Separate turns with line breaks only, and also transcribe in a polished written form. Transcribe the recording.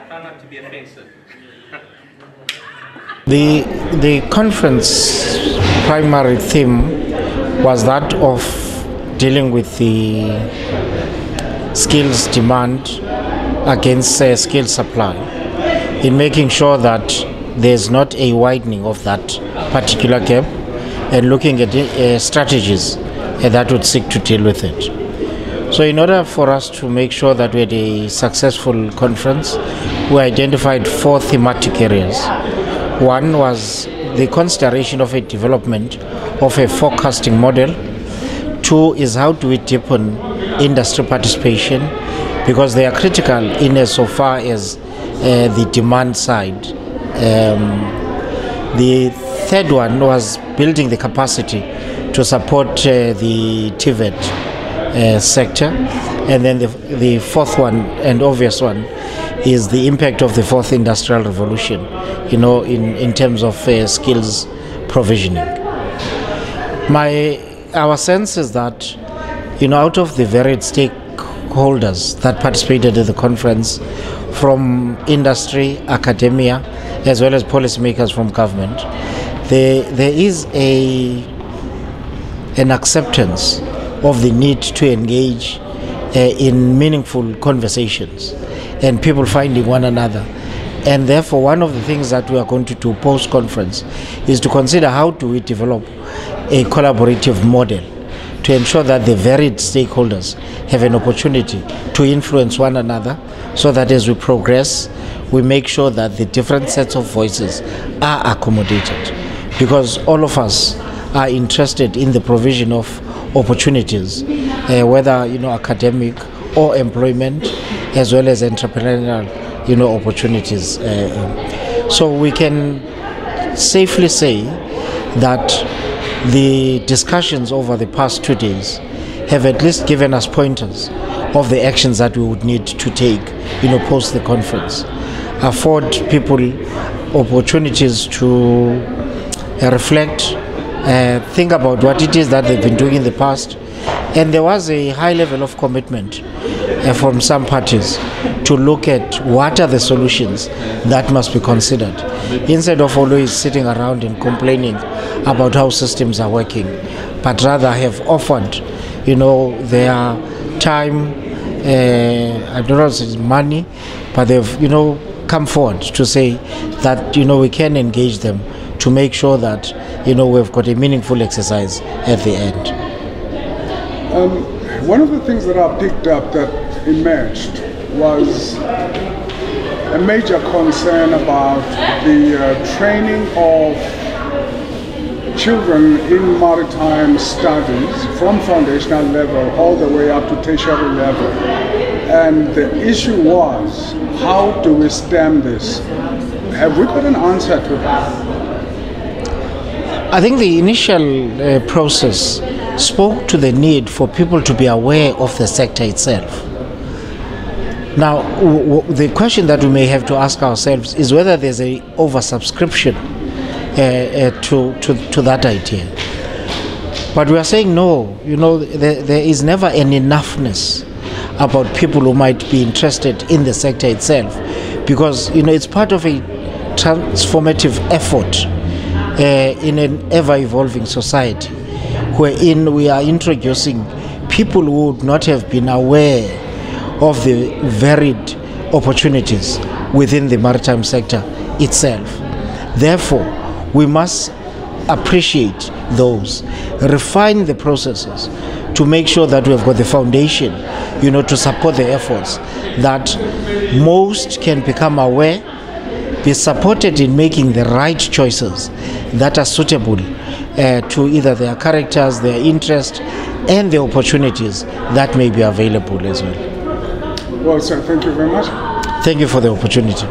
Try not to be offensive.
The conference primary theme was that of dealing with the skills demand against skills supply, in making sure that there's not a widening of that particular gap, and looking at strategies that would seek to deal with it. So in order for us to make sure that we had a successful conference, we identified 4 thematic areas. One was the consideration of a development of a forecasting model. 2 is how do we deepen industry participation, because they are critical in as so far as the demand side. The third one was building the capacity to support the TVET sector. And then the fourth one, and obvious one, is the impact of the 4th industrial revolution, in terms of skills provisioning. Our sense is that, out of the varied stakeholders that participated in the conference, from industry, academia, as well as policymakers from government, there is an acceptance of the need to engage in meaningful conversations and people finding one another. And therefore, one of the things that we are going to do post-conference is to consider how do we develop a collaborative model to ensure that the varied stakeholders have an opportunity to influence one another, so that as we progress, we make sure that the different sets of voices are accommodated, because all of us are interested in the provision of opportunities, whether academic or employment, as well as entrepreneurial opportunities. So we can safely say that the discussions over the past 2 days have at least given us pointers of the actions that we would need to take post the conference, afford people opportunities to reflect, think about what it is that they've been doing in the past. And there was a high level of commitment from some parties to look at what are the solutions that must be considered, instead of always sitting around and complaining about how systems are working, but rather have offered their time, I don't know if it's money, but they've come forward to say that we can engage them to make sure that we've got a meaningful exercise at the end.
One of the things that I picked up that emerged was a major concern about the training of children in maritime studies from foundational level all the way up to tertiary level. And the issue was, how do we stem this? Have we got an answer to that?
I think the initial process spoke to the need for people to be aware of the sector itself. Now, the question that we may have to ask ourselves is whether there's an oversubscription to that idea. But we are saying no, there is never an enoughness about people who might be interested in the sector itself, because it's part of a transformative effort in an ever-evolving society, wherein we are introducing people who would not have been aware of the varied opportunities within the maritime sector itself. Therefore, we must appreciate those, refine the processes to make sure that we have got the foundation, to support the efforts, that most can become aware, be supported in making the right choices that are suitable to either their characters, their interest, and the opportunities that may be available as well.
Well, sir, thank you very much.
Thank you for the opportunity.